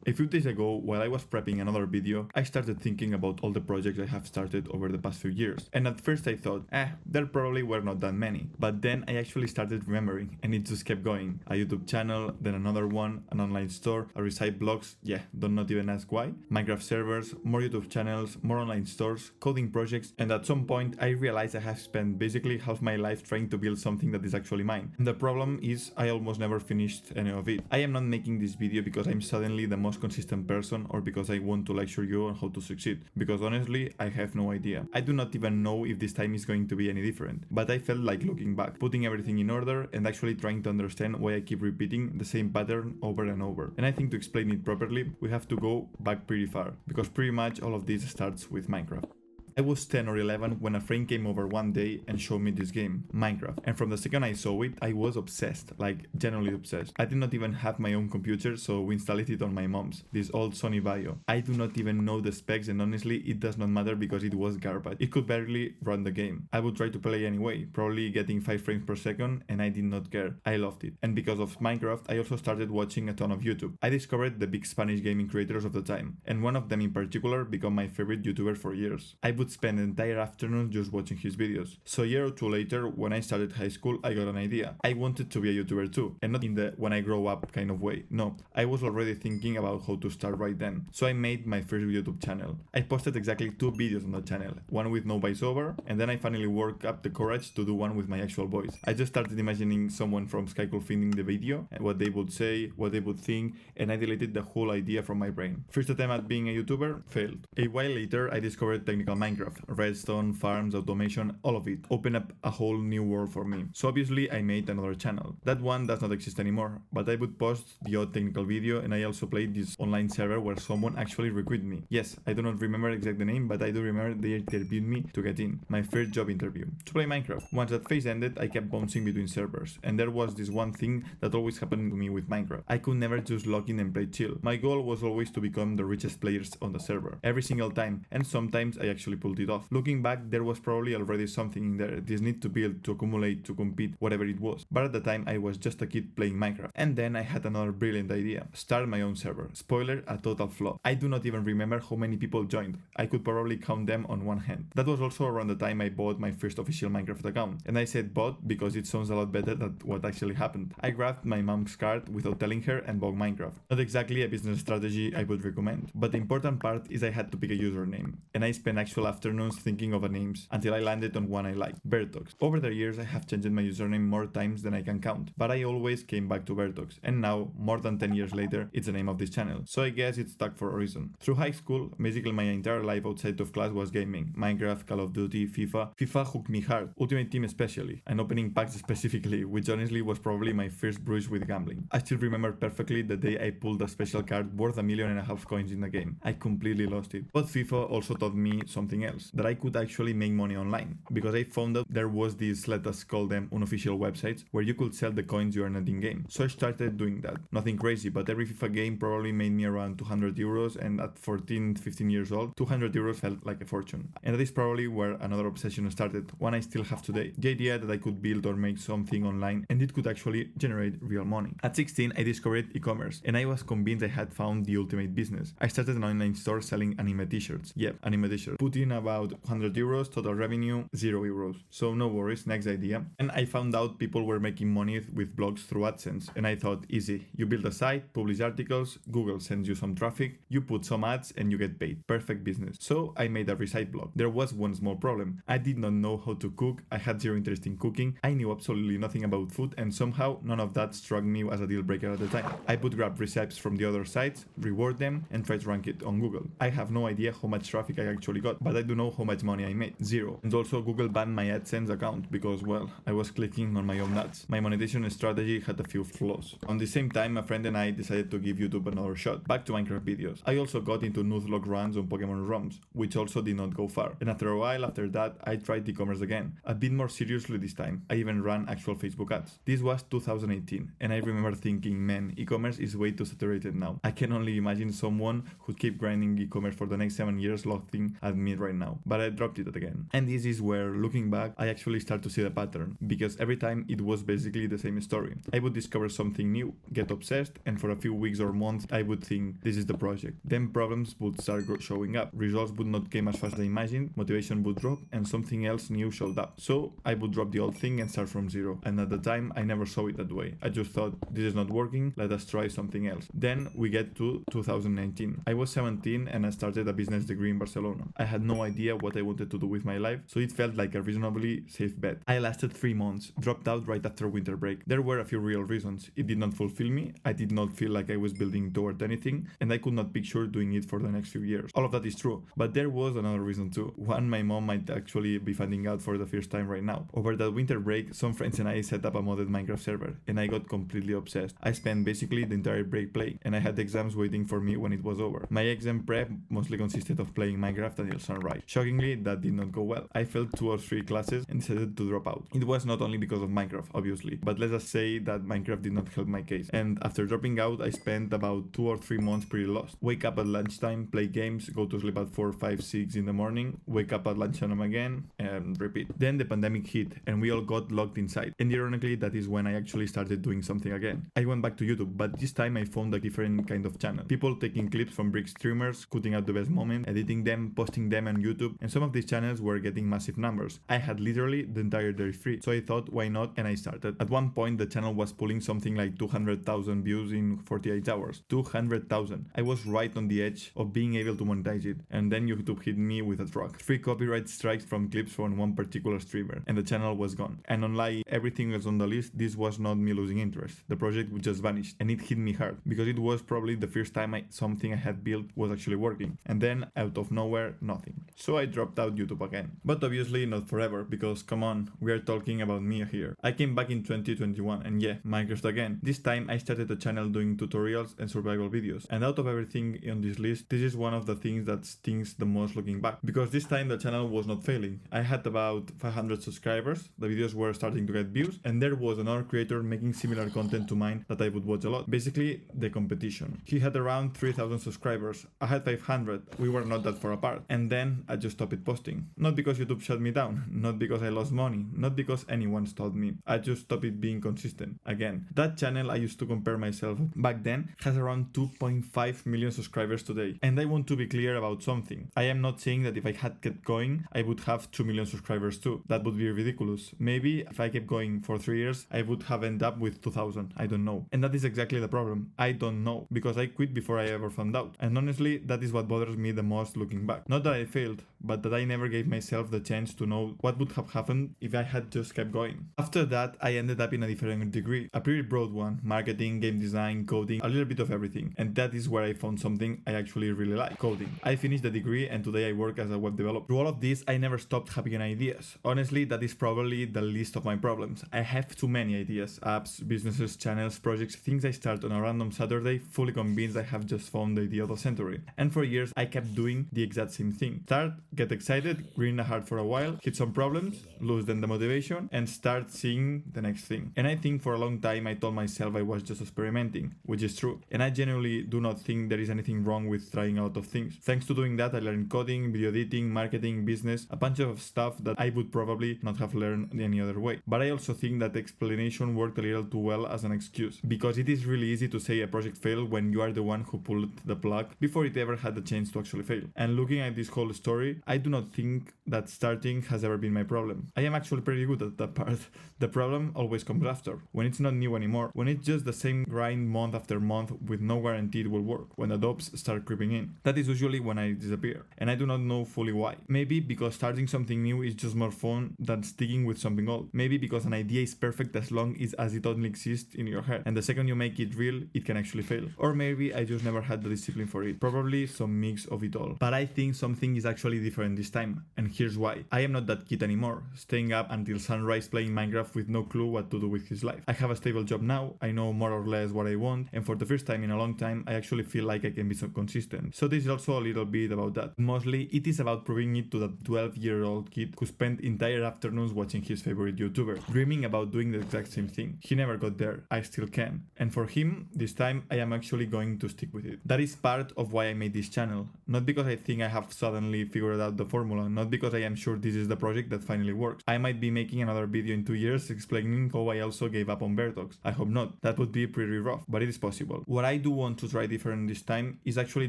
A few days ago, while I was prepping another video, I started thinking about all the projects I have started over the past few years. And at first I thought, there probably were not that many. But then I actually started remembering, and it just kept going. A YouTube channel, then another one, an online store, a recite blogs, don't not even ask why, Minecraft servers, more YouTube channels, more online stores, coding projects, and at some point I realized I have spent basically half my life trying to build something that is actually mine. And the problem is I almost never finished any of it. I am not making this video because I'm suddenly the most consistent person or because I want to lecture you on how to succeed, because honestly I have no idea. I do not even know if this time is going to be any different, but I felt like looking back, putting everything in order and actually trying to understand why I keep repeating the same pattern over and over. And I think to explain it properly, we have to go back pretty far, because pretty much all of this starts with Minecraft. I was 10 or 11 when a friend came over one day and showed me this game, Minecraft, and from the second I saw it, I was obsessed, like genuinely obsessed. I did not even have my own computer, so we installed it on my mom's, this old Sony Vaio. I do not even know the specs, and honestly it does not matter because it was garbage. It could barely run the game. I would try to play anyway, probably getting 5 frames per second, and I did not care. I loved it. And because of Minecraft, I also started watching a ton of YouTube. I discovered the big Spanish gaming creators of the time, and one of them in particular became my favorite YouTuber for years. I would spend entire afternoons just watching his videos. So a year or two later, when I started high school, I got an idea. I wanted to be a YouTuber too, and not in the when I grow up kind of way. No, I was already thinking about how to start right then. So I made my first YouTube channel. I posted exactly 2 videos on the channel, one with no voiceover, and then I finally worked up the courage to do one with my actual voice. I just started imagining someone from Skype filming the video, and what they would say, what they would think, and I deleted the whole idea from my brain. First attempt at being a YouTuber failed. A while later, I discovered technical Minecraft. Redstone, farms, automation, all of it opened up a whole new world for me. So obviously I made another channel. That one does not exist anymore, but I would post the odd technical video, and I also played this online server where someone actually recruited me. Yes, I do not remember exactly the name, but I do remember they interviewed me to get in. My first job interview. To play Minecraft. Once that phase ended, I kept bouncing between servers, and there was this one thing that always happened to me with Minecraft. I could never just log in and play chill. My goal was always to become the richest players on the server. Every single time, and sometimes I actually pulled it off. Looking back, there was probably already something in there, this need to build, to accumulate, to compete, whatever it was. But at the time, I was just a kid playing Minecraft. And then I had another brilliant idea. Start my own server. Spoiler, a total flop. I do not even remember how many people joined. I could probably count them on one hand. That was also around the time I bought my first official Minecraft account. And I said bought because it sounds a lot better than what actually happened. I grabbed my mom's card without telling her and bought Minecraft. Not exactly a business strategy I would recommend. But the important part is I had to pick a username. And I spent actual afternoons thinking of a names until I landed on one I liked, Bertox. Over the years I have changed my username more times than I can count, but I always came back to Bertox, and now, more than 10 years later, it's the name of this channel, so I guess it's stuck for a reason. Through high school, basically my entire life outside of class was gaming. Minecraft, Call of Duty, FIFA. FIFA hooked me hard, Ultimate Team especially, and opening packs specifically, which honestly was probably my first bruise with gambling. I still remember perfectly the day I pulled a special card worth $1.5 million coins in the game. I completely lost it. But FIFA also taught me something else, that I could actually make money online, because I found out there was these, let us call them unofficial websites, where you could sell the coins you earned in game. So I started doing that. Nothing crazy, but every FIFA game probably made me around 200 euros, and at 14, 15 years old, 200 euros felt like a fortune. And that is probably where another obsession started, one I still have today. The idea that I could build or make something online and it could actually generate real money. At 16, I discovered e-commerce, and I was convinced I had found the ultimate business. I started an online store selling anime t-shirts. Yep, anime t-shirts. Put in about 100 euros, total revenue, 0 euros. So no worries, next idea. And I found out people were making money with blogs through AdSense, and I thought, easy. You build a site, publish articles, Google sends you some traffic, you put some ads, and you get paid. Perfect business. So I made a recite blog. There was one small problem. I did not know how to cook, I had zero interest in cooking, I knew absolutely nothing about food, and somehow none of that struck me as a deal breaker at the time. I would grab recipes from the other sites, reward them, and try to rank it on Google. I have no idea how much traffic I actually got, but I do know how much money I made. Zero. And also Google banned my AdSense account because, well, I was clicking on my own ads. My monetization strategy had a few flaws. On the same time, a friend and I decided to give YouTube another shot. Back to Minecraft videos. I also got into Nuzlocke runs on Pokemon ROMs, which also did not go far. And after a while after that, I tried e-commerce again. A bit more seriously this time. I even ran actual Facebook ads. This was 2018, and I remember thinking, man, e-commerce is way too saturated now. I can only imagine someone who'd keep grinding e-commerce for the next 7 years laughing at me right right now, but I dropped it again. And this is where, looking back, I actually start to see the pattern, because every time it was basically the same story. I would discover something new, get obsessed, and for a few weeks or months I would think, this is the project. Then problems would start showing up, results would not come as fast as I imagined, motivation would drop, and something else new showed up. So I would drop the old thing and start from zero. And at the time I never saw it that way. I just thought, this is not working, let us try something else. Then we get to 2019. I was 17 and I started a business degree in Barcelona. I had no idea what I wanted to do with my life, so it felt like a reasonably safe bet. I lasted 3 months, dropped out right after winter break. There were a few real reasons. It did not fulfill me, I did not feel like I was building toward anything, and I could not picture doing it for the next few years. All of that is true, but there was another reason too. One my mom might actually be finding out for the first time right now. Over that winter break, some friends and I set up a modded Minecraft server, and I got completely obsessed. I spent basically the entire break playing, and I had exams waiting for me when it was over. My exam prep mostly consisted of playing Minecraft until sunrise. Shockingly, that did not go well. I failed 2 or 3 classes and decided to drop out. It was not only because of Minecraft, obviously, but let's just say that Minecraft did not help my case. And after dropping out, I spent about 2 or 3 months pretty lost. Wake up at lunchtime, play games, go to sleep at 4, 5, 6 in the morning, wake up at lunchtime again, and repeat. Then the pandemic hit, and we all got locked inside. And ironically, that is when I actually started doing something again. I went back to YouTube, but this time I found a different kind of channel. People taking clips from brick streamers, cutting out the best moment, editing them, posting them on YouTube, and some of these channels were getting massive numbers. I had literally the entire day free, so I thought, why not? And I started. At one point, the channel was pulling something like 200,000 views in 48 hours. 200,000. I was right on the edge of being able to monetize it, and then YouTube hit me with a truck. 3 copyright strikes from clips from one particular streamer, and the channel was gone. And unlike everything else on the list, this was not me losing interest. The project would just vanish, and it hit me hard, because it was probably the first time something I had built was actually working. And then, out of nowhere, nothing. So I dropped out YouTube again. But obviously not forever, because come on, we are talking about me here. I came back in 2021, and yeah, Minecraft again. This time I started a channel doing tutorials and survival videos. And out of everything on this list, this is one of the things that stings the most looking back, because this time the channel was not failing. I had about 500 subscribers, the videos were starting to get views, and there was another creator making similar content to mine that I would watch a lot. Basically, the competition. He had around 3,000 subscribers. I had 500. We were not that far apart. And then I just stopped posting. Not because YouTube shut me down, not because I lost money, not because anyone stopped me. I just stopped it being consistent. Again, that channel I used to compare myself back then has around 2.5 million subscribers today. And I want to be clear about something. I am not saying that if I had kept going, I would have 2 million subscribers too. That would be ridiculous. Maybe if I kept going for 3 years, I would have ended up with 2,000. I don't know. And that is exactly the problem. I don't know, because I quit before I ever found out. And honestly, that is what bothers me the most looking back. Not that I failed, but that I never gave myself the chance to know what would have happened if I had just kept going. After that, I ended up in a different degree, a pretty broad one: marketing, game design, coding, a little bit of everything. And that is where I found something I actually really like: coding. I finished the degree, and today I work as a web developer. Through all of this, I never stopped having ideas. Honestly, that is probably the least of my problems. I have too many ideas: apps, businesses, channels, projects, things I start on a random Saturday, fully convinced I have just found the idea of the century. And for years, I kept doing the exact same thing. Start, get excited, green a heart for a while, hit some problems, lose then the motivation, and start seeing the next thing. And I think for a long time I told myself I was just experimenting, which is true. And I genuinely do not think there is anything wrong with trying a lot of things. Thanks to doing that, I learned coding, video editing, marketing, business, a bunch of stuff that I would probably not have learned any other way. But I also think that explanation worked a little too well as an excuse, because it is really easy to say a project failed when you are the one who pulled the plug before it ever had the chance to actually fail. And looking at this whole story, I do not think that starting has ever been my problem. I am actually pretty good at that part. The problem always comes after, when it's not new anymore, when it's just the same grind month after month with no guarantee it will work, when the dopes start creeping in. That is usually when I disappear, and I do not know fully why. Maybe because starting something new is just more fun than sticking with something old. Maybe because an idea is perfect as long as it only exists in your head, and the second you make it real, it can actually fail. Or maybe I just never had the discipline for it. Probably some mix of it all. But I think something is actually different this time, and here's why. I am not that kid anymore, staying up until sunrise playing Minecraft with no clue what to do with his life. I have a stable job now, I know more or less what I want, and for the first time in a long time, I actually feel like I can be so consistent. So this is also a little bit about that. Mostly, it is about proving it to that 12-year-old kid who spent entire afternoons watching his favorite YouTuber, dreaming about doing the exact same thing. He never got there, I still can. And for him, this time, I am actually going to stick with it. That is part of why I made this channel. Not because I think I have suddenly finally figured out the formula, not because I am sure this is the project that finally works. I might be making another video in 2 years explaining how I also gave up on Vertox. I hope not. That would be pretty rough, but it is possible. What I do want to try different this time is actually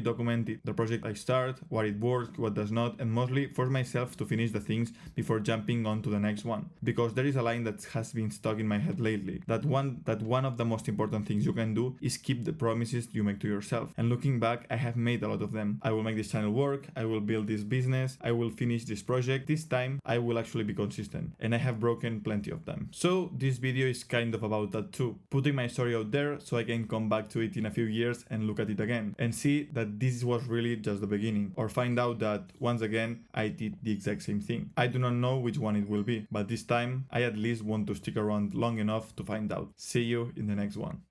document it, the project I start, what it works, what does not, and mostly force myself to finish the things before jumping on to the next one. Because there is a line that has been stuck in my head lately, that one of the most important things you can do is keep the promises you make to yourself. And looking back, I have made a lot of them. I will make this channel work, I will build this business, I will finish this project. This time I will actually be consistent, and I have broken plenty of them. So this video is kind of about that too, putting my story out there so I can come back to it in a few years and look at it again and see that this was really just the beginning, or find out that once again I did the exact same thing. I do not know which one it will be, but this time I at least want to stick around long enough to find out. See you in the next one.